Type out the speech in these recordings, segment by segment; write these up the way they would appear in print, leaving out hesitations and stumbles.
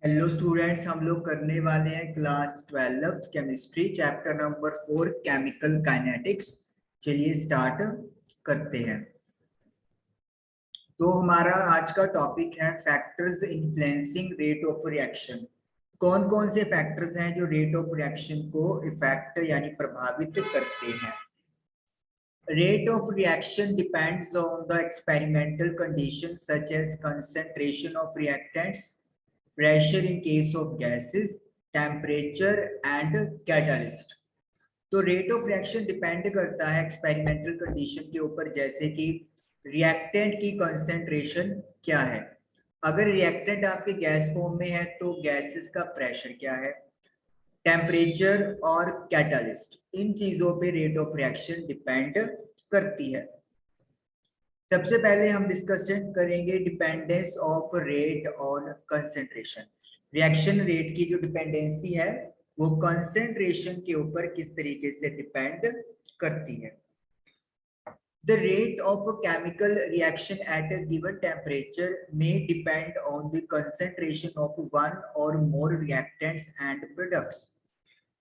Hello students, हम लोग करने वाले हैं class 12 chemistry chapter number 4 chemical kinetics. चलिए स्टार्ट करते हैं। तो हमारा आज का टॉपिक है factors influencing rate of reaction. कौन कौन से फैक्टर्स हैं जो रेट ऑफ रिएक्शन को इफेक्ट यानी प्रभावित करते हैं। Rate of reaction depends on the experimental conditions such as concentration of reactants, pressure in case of gases, temperature and catalyst. तो रेट ऑफ रिएक्शन डिपेंड करता है एक्सपेरिमेंटल कंडीशन के ऊपर, जैसे कि रिएक्टेंट की कंसेंट्रेशन क्या है। अगर रिएक्टेंट आपके गैस फॉर्म में है तो गैसेस का प्रेशर क्या है, टेम्परेचर और कैटालिस्ट, इन चीजों पे रेट ऑफ रिएक्शन डिपेंड करती है। सबसे पहले हम डिस्कशन करेंगे dependence of rate on concentration. Reaction rate की जो डिपेंडेंसी है वो कंसेंट्रेशन के ऊपर किस तरीके से डिपेंड करती है। The rate of a chemical reaction at a given temperature may depend on the concentration of one or more reactants and products.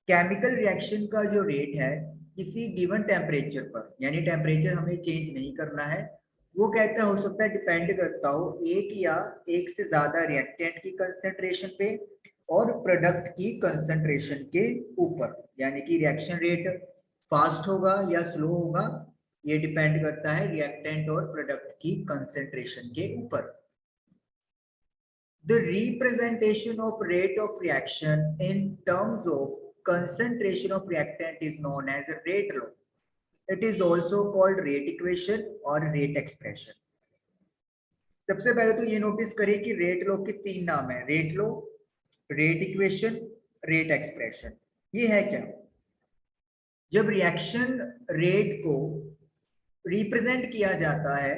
Chemical reaction का जो रेट है किसी गिवन टेम्परेचर पर, यानी टेम्परेचर हमें चेंज नहीं करना है, वो कहता हो सकता है डिपेंड करता हो एक या एक से ज्यादा रिएक्टेंट की कंसेंट्रेशन पे और प्रोडक्ट की कंसेंट्रेशन के ऊपर। यानी कि रिएक्शन रेट फास्ट होगा या स्लो होगा, ये डिपेंड करता है रिएक्टेंट और प्रोडक्ट की कंसेंट्रेशन के ऊपर। The representation of rate of reaction in terms of concentration of reactant is known as rate law. It is also called rate equation or rate expression. सबसे पहले तो ये नोटिस करिए कि रेट लॉ के तीन नाम है, rate law, rate equation, rate expression. ये है क्या? जब रिएक्शन रेट को रिप्रेजेंट किया जाता है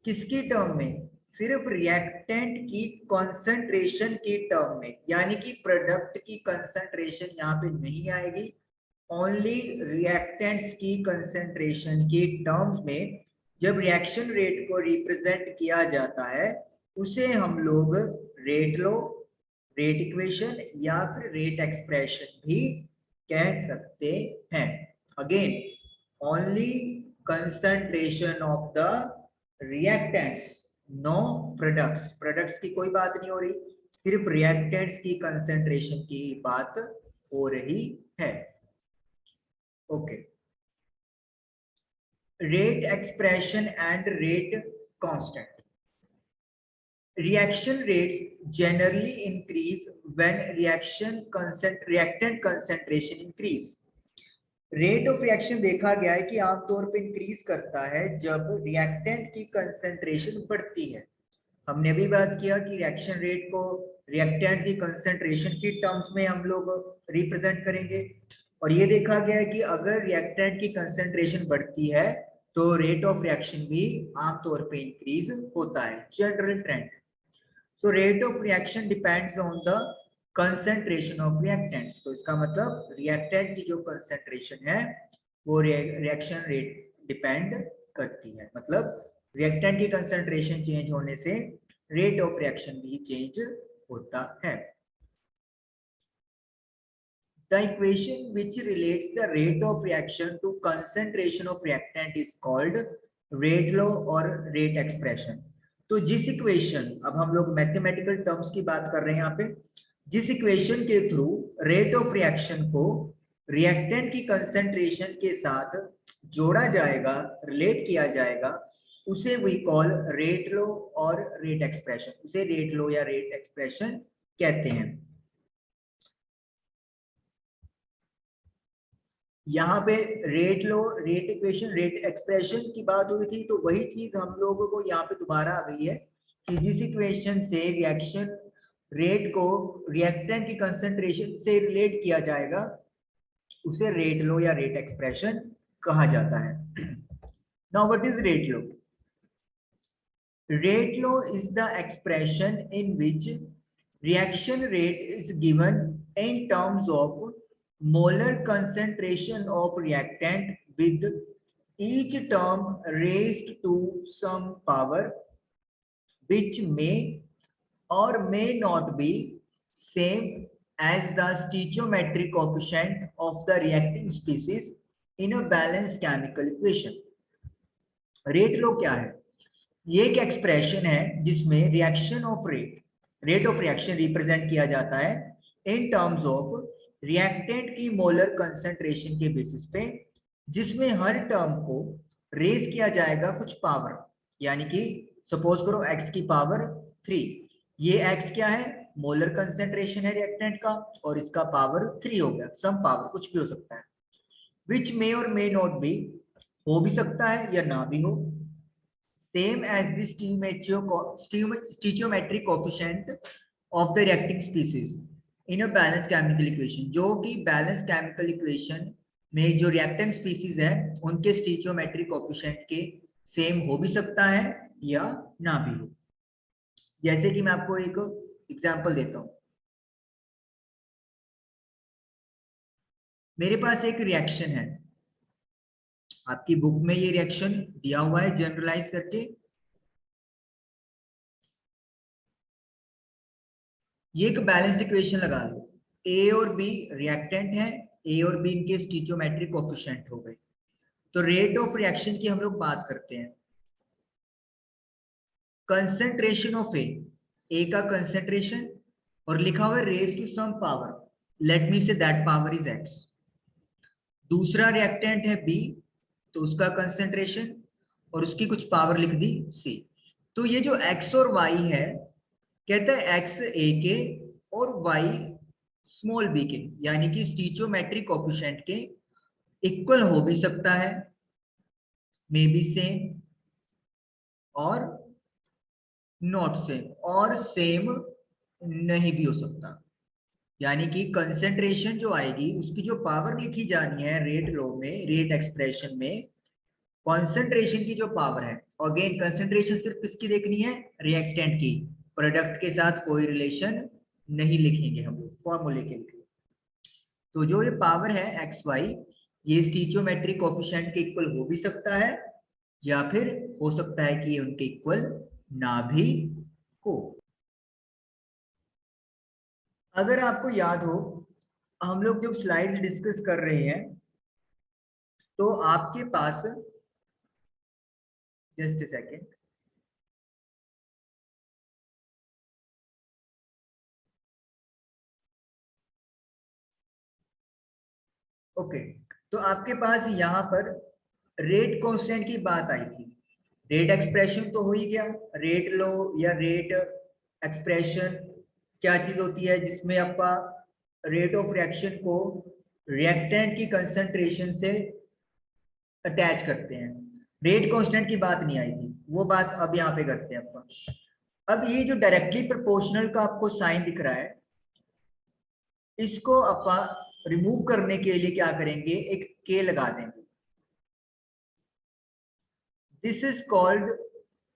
किसकी टर्म में, सिर्फ रिएक्टेंट की कंसंट्रेशन की टर्म में, यानी कि प्रोडक्ट की कंसंट्रेशन यहाँ पे नहीं आएगी, ओनली रिएक्टेंट्स की कंसंट्रेशन की टर्म्स में जब रिएक्शन रेट को रिप्रेजेंट किया जाता है उसे हम लोग रेट लो, रेट इक्वेशन या फिर रेट एक्सप्रेशन भी कह सकते हैं। Again, only concentration of the reactants, no products। Products की कोई बात नहीं हो रही, सिर्फ रिएक्टेंट्स की कंसेंट्रेशन की बात हो रही है। Okay, rate expression and rate constant. Reaction rates generally increase when reactant concentration increase। Rate of reaction देखा गया है कि आमतौर पर इंक्रीज करता है जब रिएक्टेंट की कंसेंट्रेशन बढ़ती है। हमने भी बात किया कि रिएक्शन रेट को रिएक्टेंट की कंसेंट्रेशन की टर्म्स में हम लोग रिप्रेजेंट करेंगे, और ये देखा गया है कि अगर रिएक्टेंट की कंसेंट्रेशन बढ़ती है तो रेट ऑफ रिएक्शन भी आमतौर पे इंक्रीज होता है, general trend. So rate of reaction depends on the concentration of reactants. तो इसका मतलब रिएक्टेंट की जो कंसेंट्रेशन है वो रिएक्शन रेट डिपेंड करती है। मतलब रिएक्टेंट की कंसेंट्रेशन चेंज होने से रेट ऑफ रिएक्शन भी चेंज होता है। The equation which relates the rate of reaction to concentration of reactant is called rate law और rate expression। तो जिस इक्वेशन, अब हम लोग मैथमेटिकल टर्म्स की बात कर रहे हैं यहाँ पे, जिस इक्वेशन के थ्रू रेट ऑफ रिएक्शन को रिएक्टेंट की कंसेंट्रेशन के साथ जोड़ा जाएगा, रिलेट किया जाएगा, उसे वी कॉल रेट लॉ और रेट एक्सप्रेशन। उसे रेट लॉ या रेट एक्सप्रेशन कहते हैं। यहाँ पे rate law, rate equation, rate expression की बात हुई थी, तो वही चीज हम लोगों को यहाँ पे दोबारा आ गई है कि जिस इक्वेशन से रिएक्शन रेट को रिएक्टेंट की कंसेंट्रेशन से रिलेट किया जाएगा उसे रेट लॉ या रेट एक्सप्रेशन कहा जाता है। Now what is rate law? Rate law is the expression in which reaction rate is given in terms of molar concentration of reactant with each term raised to some power which may or may not be same as the stoichiometric coefficient of the reacting species in a balanced chemical equation. Rate law क्या है? ये एक expression है जिसमें reaction of rate of reaction represent किया जाता है in terms of reactant की मोलर कंसंट्रेशन के बेसिस पे, जिसमें हर टर्म को रेज किया जाएगा कुछ पावर, यानी कि सपोज करो x की पावर 3, ये x क्या है? मोलर कंसंट्रेशन है रिएक्टेंट का, और इसका पावर 3 हो गया, सम पावर कुछ भी हो सकता है, विच मे और मे नॉट बी, हो भी सकता है या ना भी हो, same as the stoichiometric coefficient of the reacting species in a balanced chemical equation, जो कि बैलेंस केमिकल इक्वेशन में जो रिएक्टेंट स्पीसीज है उनके स्टीचियोमेट्रिक कोएफिशिएंट के सेम हो भी सकता है या ना भी हो। जैसे कि मैं आपको एक एग्जांपल देता हूं, मेरे पास एक रिएक्शन है, आपकी बुक में ये रिएक्शन दिया हुआ है जनरलाइज करके, ये एक बैलेंस्ड इक्वेशन लगा लो, ए और बी रिएक्टेंट है, ए और बी इनके स्टीचियोमेट्रिक कोएफिशिएंट हो गए, तो रेट ऑफ रिएक्शन की हम लोग बात करते हैं। कंसंट्रेशन ऑफ ए का कंसंट्रेशन, और लिखा हुआ है raise to some power, let me say that power is X. दूसरा रिएक्टेंट है बी, तो उसका कंसंट्रेशन और उसकी कुछ पावर लिख दी सी। तो ये जो एक्स और वाई है, कहता है एक्स ए के और वाई स्मॉल बी के, यानी कि स्टीचियोमेट्रिक कोएफिशिएंट के इक्वल हो भी सकता है, मे बी सेम और नॉट सेम, और सेम नहीं भी हो सकता। यानी कि कंसंट्रेशन जो आएगी उसकी जो पावर लिखी जानी है रेट लो में, रेट एक्सप्रेशन में, कंसंट्रेशन की जो पावर है, अगेन कंसंट्रेशन सिर्फ किसकी देखनी है? रिएक्टेंट की, प्रोडक्ट के साथ कोई रिलेशन नहीं लिखेंगे हम लोग फॉर्मूले के लिए। तो जो ये पावर है एक्स वाई, ये स्टीचियोमेट्रिक कोएफिशिएंट के इक्वल हो भी सकता है, या फिर हो सकता है कि ये उनके इक्वल ना भी हो। अगर आपको याद हो, हम लोग जब स्लाइड्स डिस्कस कर रहे हैं तो आपके पास, जस्ट अ सेकेंड, ओके, तो आपके पास यहाँ पर रेट कांस्टेंट की बात आई थी। रेट एक्सप्रेशन तो हो ही गया, रेट लो या रेट एक्सप्रेशन क्या चीज होती है जिसमें आपका रेट ऑफ रिएक्शन को रिएक्टेंट की कंसंट्रेशन से अटैच करते हैं। रेट कांस्टेंट की बात नहीं आई थी, वो बात अब यहाँ पे करते हैं आपका। अब ये जो डायरेक्टली प्रोपोर्शनल का आपको साइन दिख रहा है, इसको अपन रिमूव करने के लिए क्या करेंगे, एक के लगा देंगे। This is called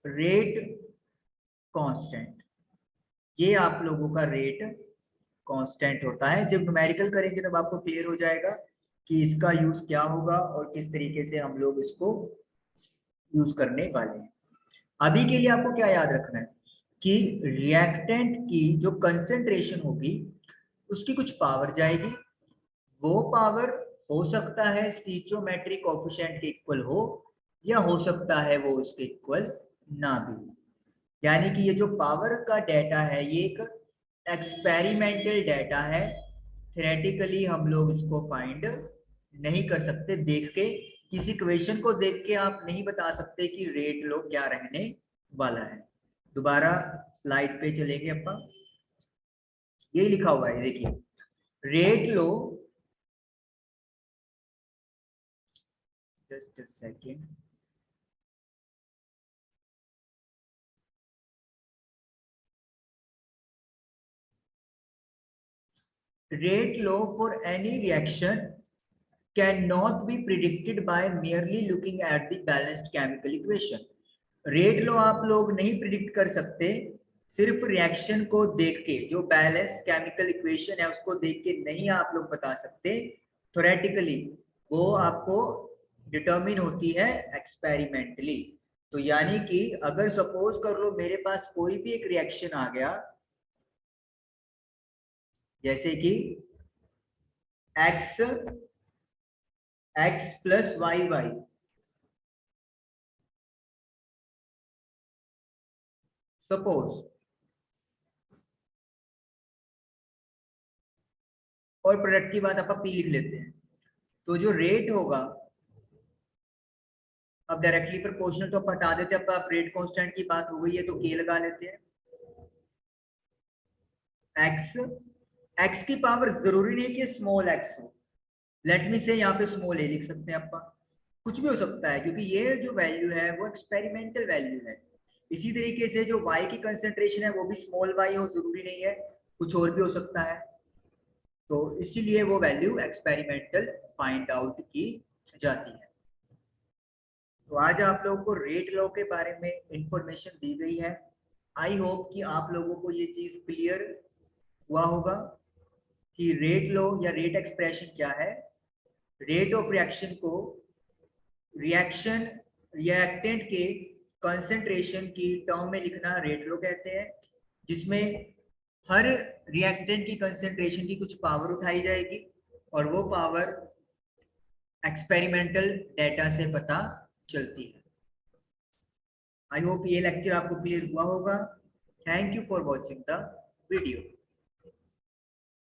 rate constant. ये आप लोगों का रेट कांस्टेंट होता है। जब न्यूमेरिकल करेंगे तब आपको क्लियर हो जाएगा कि इसका यूज क्या होगा और किस तरीके से हम लोग इसको यूज करने वाले हैं। अभी के लिए आपको क्या याद रखना है कि रिएक्टेंट की जो कंसंट्रेशन होगी उसकी कुछ पावर जाएगी, वो पावर हो सकता है स्टीचियोमेट्रिक कोएफिशिएंट के इक्वल हो, या हो सकता है वो उसके इक्वल ना भी। यानी कि ये जो पावर का डेटा है ये एक एक्सपेरिमेंटल डेटा है, थ्योरेटिकली हम लोग इसको फाइंड नहीं कर सकते देख के, किसी क्वेश्चन को देख के आप नहीं बता सकते कि रेट लो क्या रहने वाला है। दोबारा स्लाइड पे चलेंगे अपन, यही लिखा हुआ है देखिए, rate low, just a second, rate law for any reaction cannot be predicted by merely looking at the balanced chemical equation। Rate law आप लोग नहीं प्रिडिक्ट कर सकते सिर्फ रिएक्शन को देख के, जो बैलेंस केमिकल इक्वेशन है उसको देख के नहीं आप लोग बता सकते थ्योरेटिकली, वो आपको डिटरमिन होती है एक्सपेरिमेंटली। तो यानी कि अगर सपोज कर लो मेरे पास कोई भी एक रिएक्शन आ गया, जैसे कि x plus Y Y, suppose, और प्रोडक्ट की बात आप पी लिख लेते हैं, तो जो रेट होगा, अब डायरेक्टली प्रोपोर्शनल तो आप हटा देते हैं, अब आप रेट कांस्टेंट की बात हो गई है तो के लगा लेते हैं। एक्स, एक्स की पावर जरूरी नहीं कि स्मॉल एक्स हो, लेट मी से यहाँ पे स्मॉल ए लिख सकते हैं आप, कुछ भी हो सकता है, क्योंकि ये जो वैल्यू है वो एक्सपेरिमेंटल वैल्यू है। इसी तरीके से जो y की कंसेंट्रेशन है वो भी स्मॉल y हो, जरूरी नहीं है, कुछ और भी हो सकता है, तो इसीलिए वो वैल्यू एक्सपेरिमेंटल फाइंड आउट की जाती है। तो आज आप लोगों को रेट लॉ के बारे में इंफॉर्मेशन दी गई है। आई होप कि आप लोगों को ये चीज क्लियर हुआ होगा कि रेट लॉ या रेट एक्सप्रेशन क्या है। रेट ऑफ रिएक्शन को रिएक्शन रिएक्टेंट के कंसंट्रेशन की टर्म में लिखना रेट लॉ कहते हैं, जिसमें हर रिएक्टेंट की कंसंट्रेशन की कुछ पावर उठाई जाएगी और वो पावर एक्सपेरिमेंटल डेटा से पता चलती है। आई होप ये लेक्चर आपको क्लियर हुआ होगा। Thank you for watching the video.